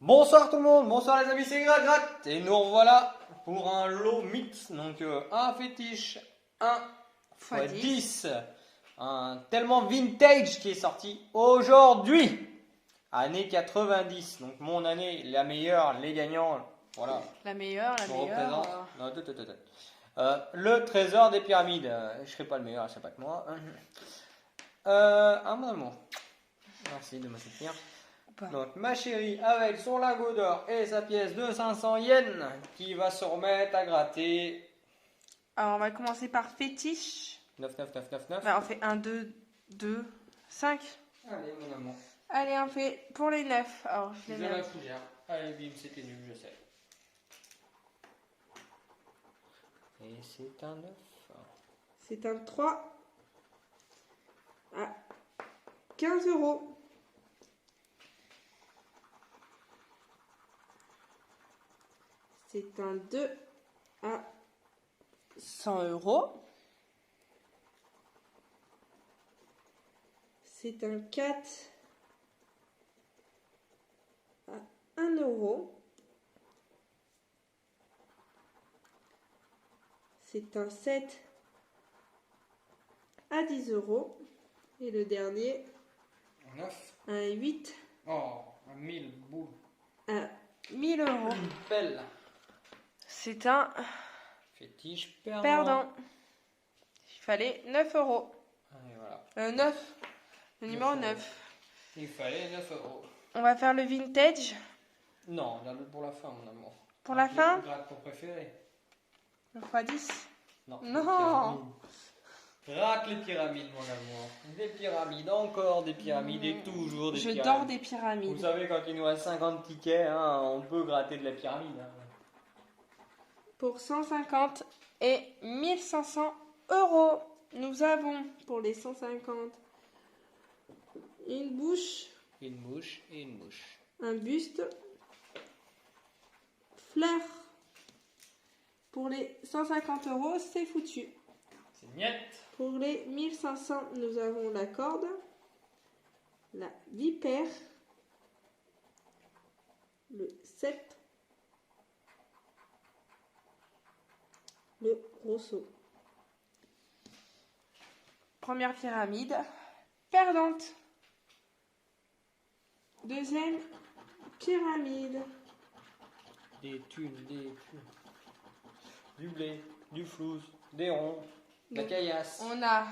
Bonsoir tout le monde, bonsoir les amis, c'est Gratte et nous revoilà pour un lot mix, donc un fétiche 1 Fois x 10. 10, un tellement vintage qui est sorti aujourd'hui, année 90, donc mon année, la meilleure, les gagnants, voilà, La meilleure, je me représente. euh. Non, le trésor des pyramides, je serai pas le meilleur, c'est pas que moi. Mon amour, merci de me soutenir. Donc ma chérie avec son lingot d'or et sa pièce de 500 yens qui va se remettre à gratter. Alors, on va commencer par fétiche. 9, 9, 9, 9, 9. Bah, on fait 1, 2, 2, 5. Allez mon amour. Allez, on fait pour les 9. Alors, je les Je mets. la fougère. Allez bim, c'était nul, je sais. Et c'est un 9. C'est un 3 à 15 euros. C'est un 2 à 100 euros. C'est un 4 à 1 euro. C'est un 7 à 10 euros. Et le dernier, 9. un 8 Oh, un 1000 boules. à 1000 euros. Une pelle. C'est un Fétiche perdant. perdant. Il fallait 9 euros. Et voilà. 9. Le numéro 9 euros. 9. Il fallait 9 euros. On va faire le vintage. Non, garde-le pour la fin mon amour. Pour la fin, Gratte ton préféré. le x10. Non. Non. Les pyramides. Rate les pyramides, mon amour. Des pyramides, encore des pyramides et toujours des Je pyramides. dors des Vous pyramides. savez, quand il nous reste 50 tickets, hein, on peut gratter de la pyramide. Hein. Pour 150 et 1500 euros. Nous avons pour les 150 une bouche, Une mouche et une mouche. un buste, fleur. Pour les 150 euros, c'est foutu. C'est niette. Pour les 1500, nous avons la corde, la vipère, le sceptre, le roseau. Première pyramide, perdante. Deuxième pyramide, Des thunes, du blé, du flouze, des ronds, de la Donc, caillasse. on a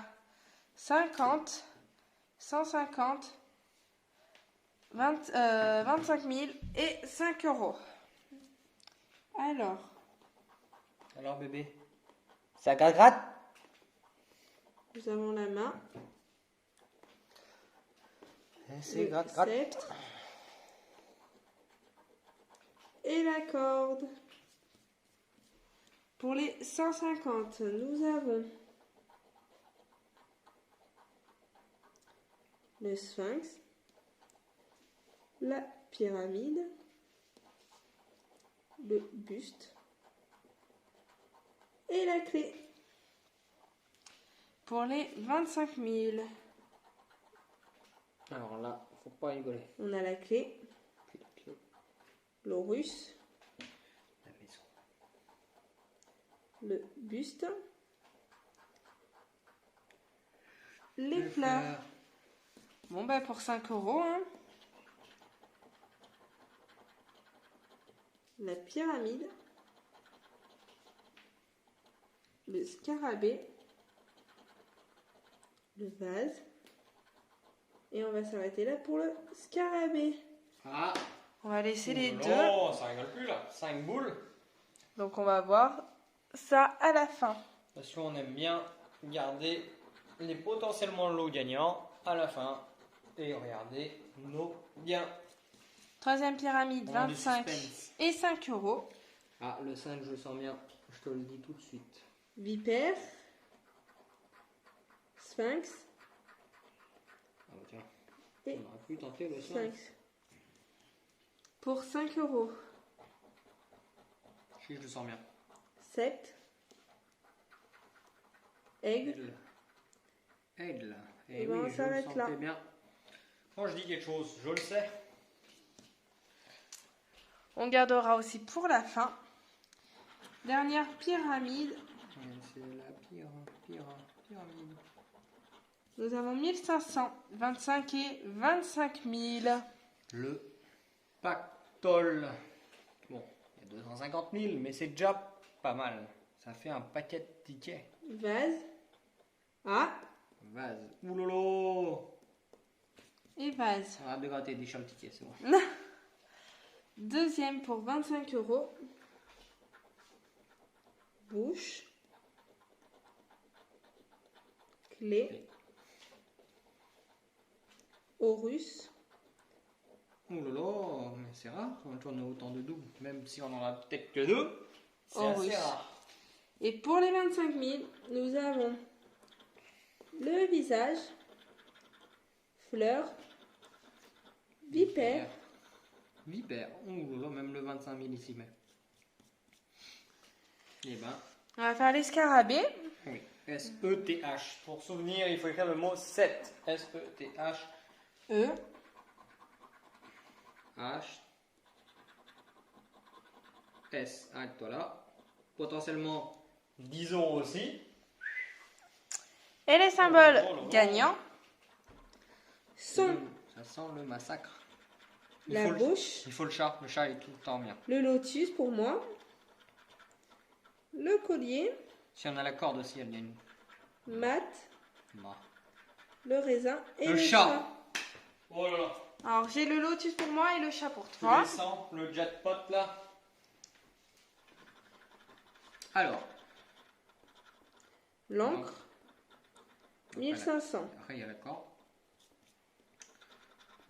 50, 150, 25 000 et 5 euros. Alors bébé, ça gratte. Nous avons la main, C'est le gratte. sceptre et la corde. Pour les 150, nous avons le sphinx, la pyramide, le buste et la clé. Pour les 25 000, Alors là, faut pas rigoler. on a la clé, Puis la clé, l'Horus, la maison. le buste, les fleurs. Bon, ben pour 5 euros, hein. La pyramide, le scarabée, le vase, et on va s'arrêter là pour le scarabée. Ah. On va laisser les deux, Non, ça rigole plus là. 5 boules. donc on va voir ça à la fin. Parce qu'on aime bien garder les potentiellement lots gagnants à la fin. Et regarder nos gains. Troisième pyramide, On a du 25 suspense. et 5 euros. Ah, le 5, je le sens bien. Je te le dis tout de suite. Vipère, sphinx Ah, bah, tiens. et On aurait pu tenter le 5. sphinx. Pour 5 euros. Je le sens bien. 7, aigle, Aigle. Et ben, on s'arrête là. Bien. Quand je dis quelque chose, je le sais. On gardera aussi pour la fin. Dernière pyramide. C'est la pyramide. Nous avons 1500, 25 et 25 000. Le pactole. Bon, il y a 250 000, mais c'est déjà pas mal. Ça fait un paquet de tickets. Vase. Ah, Vase. Oulolo. et vase. Arrête de gratter, déchire le ticket, c'est bon. Deuxième pour 25 €. Bouche. Clé. Horus. Oulolo, mais c'est rare quand on a autant de doubles. Même si on en a peut-être que deux, c'est Horus. assez rare. Et pour les 25 000, nous avons le visage, fleur, vipère, Vipère. Oulolo, même le 25 000 ici, mais. Eh ben, on va faire l'escarabée. oui. S-E-T-H. Pour souvenir, il faut écrire le mot 7. S-E-T-H. E, H. S. Arrête-toi là. Potentiellement 10 € aussi. et les symboles Oh là là. gagnants sont Ça sent le massacre. la bouche, Il faut le chat. Le chat est tout le temps bien. le lotus pour moi, le collier, Si on a la corde aussi, elle gagne. mat, Non. le raisin et Le le chat. chat. Oh là là. Alors j'ai le lotus pour moi et le chat pour Tu toi. descends le jackpot là. Alors. L'encre, Après, 1500. Après, il y a la corde.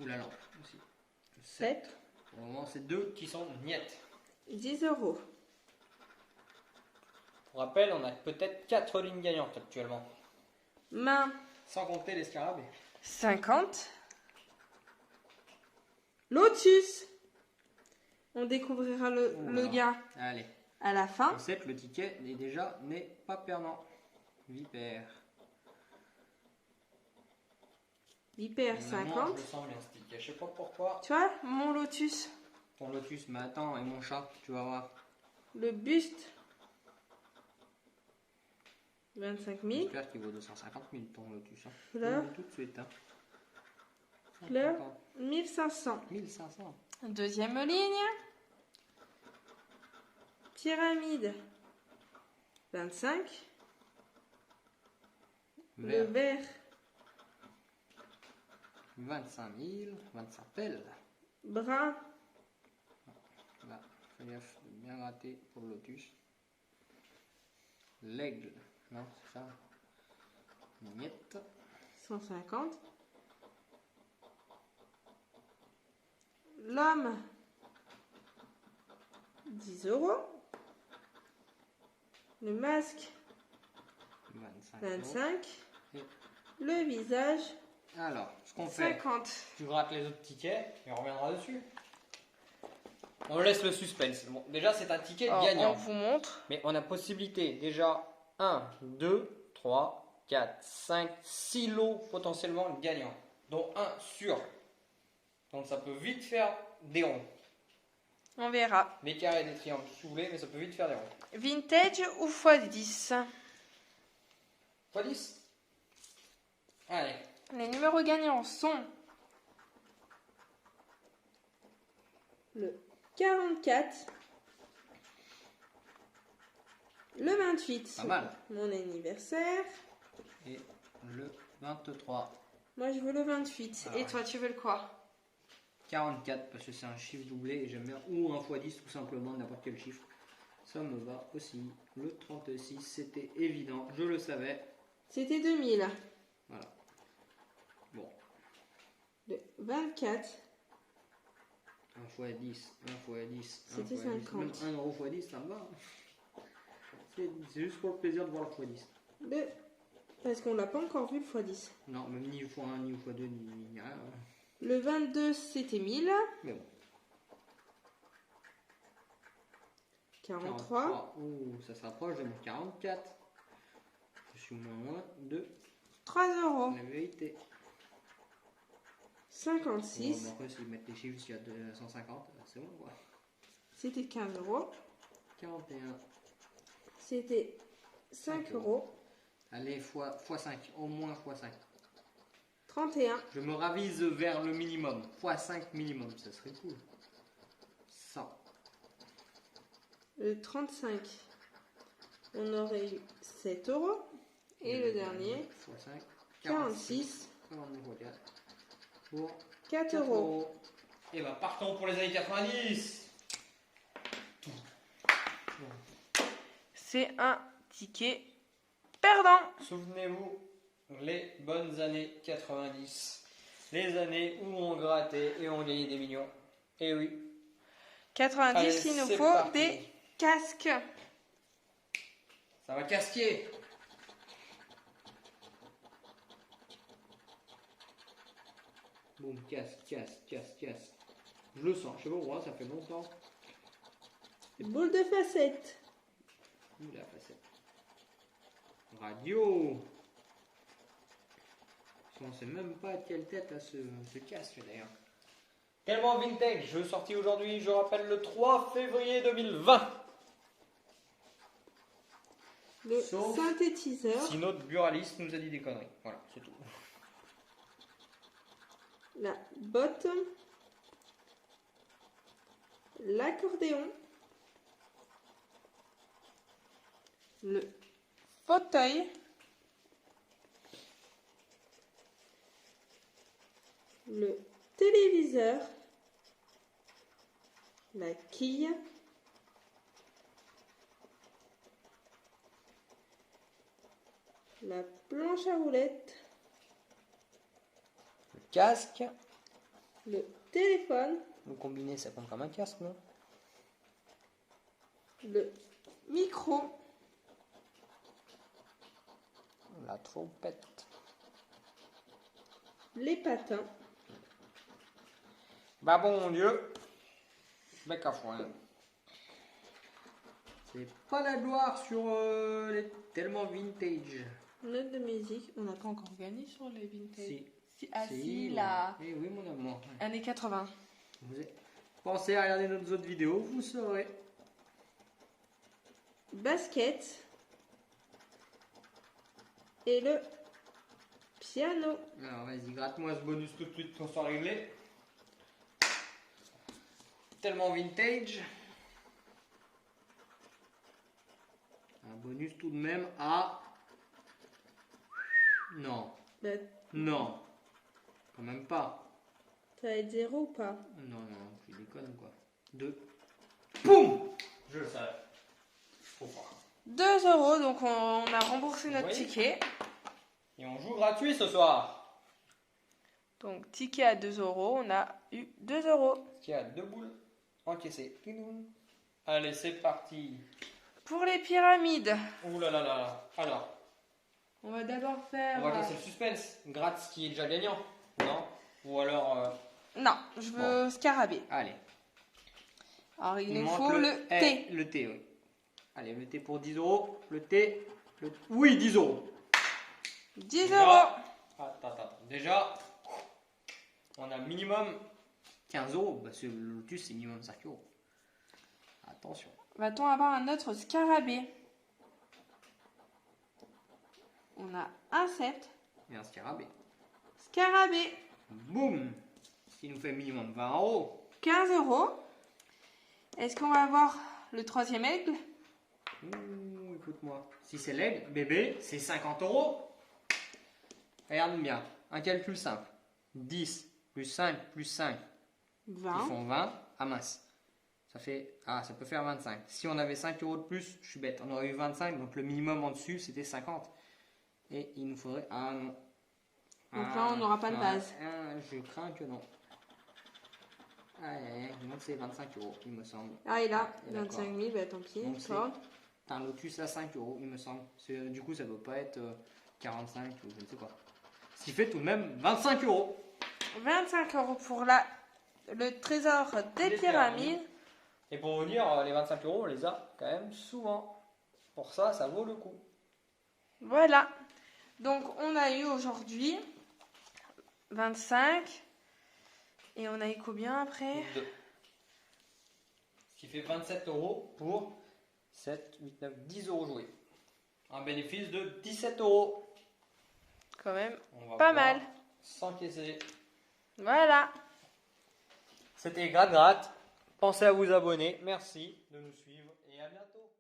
Ou la lampe aussi. 7, Pour le moment, c'est deux qui sont niettes. 10 €. Pour rappel, on a peut-être 4 lignes gagnantes actuellement. Main, Sans compter les scarabées. 50. Lotus. On découvrira le Voilà. gain Allez. à la fin. En 7, le ticket n'est pas perdant. Vipère. Vipère, Finalement, 50. je le sens bien ce ticket. Je sais pas pourquoi. Tu vois, mon lotus. Ton lotus, mais attends, et mon chat, tu vas voir. Le buste, 25 000. J'espère qu'il vaut 250 000 ton lotus. Hein. Fleur, Tout de suite. Hein. fleur, 1500. 1500. Deuxième ligne. Pyramide, 25. Le Vert, vert, 25 000. 25 pelles. brun, Là, fais gaffe de bien gratter pour le lotus. L'aigle. Non, c'est ça. Miette. 150. L'homme, 10 €. Le masque, 25 €. 25. Et Le visage, alors, ce qu'on fait, 50. tu grattes les autres tickets et on reviendra dessus. On laisse le suspense. Bon, déjà, c'est un ticket Alors, gagnant. on vous montre. Mais on a possibilité déjà 1, 2, 3, 4, 5, 6 lots potentiellement gagnants. Dont un sûr. Donc ça peut vite faire des ronds. On verra. Des carrés et des triangles si vous voulez, mais ça peut vite faire des ronds. Vintage ou x10? x10. Allez. Les numéros gagnants sont le 44, le 28, Pas mal. mon anniversaire. Et le 23. Moi, je veux le 28. Ah Et ouais. toi, tu veux le quoi? 44 parce que c'est un chiffre doublé et j'aime bien. Ou un x10 tout simplement, n'importe quel chiffre. Ça me va aussi. Le 36, c'était évident, je le savais. C'était 2000. Voilà. Bon. Le 24, 1 x 10, 1 x 10, 1 C'était x 10. 50. Même 1 euro x 10, ça me va. C'est juste pour le plaisir de voir le x 10. le... Parce qu'on l'a pas encore vu le x10. Non, même ni x1, ni x2, ni rien. Le 22, c'était 1000. Mais bon. 43. Ouh, ça se rapproche de mon 44. Je suis moins de 3 €. la vérité. 56. Bon, après, s'ils mettent les chiffres jusqu'à 250, c'est bon quoi. C'était 15 euros. 41. C'était 5 euros. Allez, fois 5, au moins fois 5. 31. Je me ravise vers le minimum. Fois 5 minimum, ça serait cool. 100. Le 35, on aurait eu 7 euros. Et le dernier, Fois 5. 46 pour 4 euros. Et ben partons pour les années 90. C'est un ticket perdant. Souvenez-vous, les bonnes années 90. Les années où on grattait et on gagnait des millions. Et oui. 90, Allez, il nous c'est faut parti. des casques. Ça va casquer. Boum, casse. Je le sens, je sais pas pourquoi, ça fait longtemps. Boule de facettes. Ouh la facette. Radio. On ne sait même pas de quelle tête a ce casque d'ailleurs. Tellement vintage, jeu sorti aujourd'hui, je rappelle, le 3 février 2020. Le Sauf synthétiseur. Si notre buraliste nous a dit des conneries. Voilà, c'est tout. La botte. L'accordéon. Le fauteuil. Le téléviseur. La quille. La planche à roulettes. Le casque. Le téléphone. Le combiné, ça compte comme un casque, non? Le micro. La trompette. Les patins. Bah bon Dieu. Bec à foin. C'est pas la gloire sur les tellement vintage. Note de musique. On n'a pas encore gagné sur les vintage. Si, là. Eh oui, mon amour. Années 80. Pensez à regarder nos autres vidéos, vous saurez. Basket. Et le piano. Alors vas-y, gratte-moi ce bonus tout de suite qu'on soit réglé. Tellement vintage. Un bonus tout de même à... Non. Bah, Non. Quand même pas. ça va être 0 ou pas? Non, je déconne quoi. 2. Boum. Je le savais. Trop fort. 2 euros, donc on a remboursé notre Oui. ticket. Et on joue gratuit ce soir. Donc ticket à 2 euros, on a eu 2 euros. Qui a 2 boules encaissées. Allez, c'est parti. Pour les pyramides, Ouh là là là. Alors, on va d'abord faire... on va casser le suspense. Gratte ce qui est déjà gagnant. Non? Ou alors... Non, je veux scarabée. Allez. Alors il nous manque faut le thé. Le thé, oui. Allez, le thé pour 10 euros. Le thé. Oui, 10 euros. 10 Déjà. euros. Attends. Déjà, on a minimum 15 euros. Parce que le Lotus, c'est minimum 5 euros. Attention. Va-t-on avoir un autre scarabée? On a un 7. Et un scarabée. Scarabée. Boum. Ce qui nous fait minimum 20 euros. 15 euros. Est-ce qu'on va avoir le troisième aigle? Ouh, écoute-moi. Si c'est l'aigle, bébé, c'est 50 euros. Regarde bien. Un calcul simple. 10 plus 5 plus 5. 20. Ils font 20. Ah mince. Ça fait... Ah, ça peut faire 25. Si on avait 5 euros de plus, je suis bête. On aurait eu 25. Donc le minimum en dessus, c'était 50. Et il nous faudrait... Ah non. Donc là, on n'aura pas de base. Je crains que non. Allez, donc c'est 25 euros, il me semble. Ah, et là, D'accord. 25 000, bah tant pis. Donc c'est D'accord. un Lotus à 5 euros, il me semble. Du coup, ça ne doit pas être 45 ou je ne sais quoi. Ce qui fait tout de même 25 euros. 25 euros pour le trésor des Des pyramides. Et pour vous dire, les 25 euros, on les a quand même souvent. Pour ça, ça vaut le coup. Voilà. Donc, on a eu aujourd'hui 25. Et on a eu combien après? 2. Ce qui fait 27 € pour 7, 8, 9, 10 € joués. Un bénéfice de 17 €. Quand même, On va pas pouvoir mal. s'encaisser. Voilà. C'était Gratte Gratte. Pensez à vous abonner. Merci de nous suivre et à bientôt.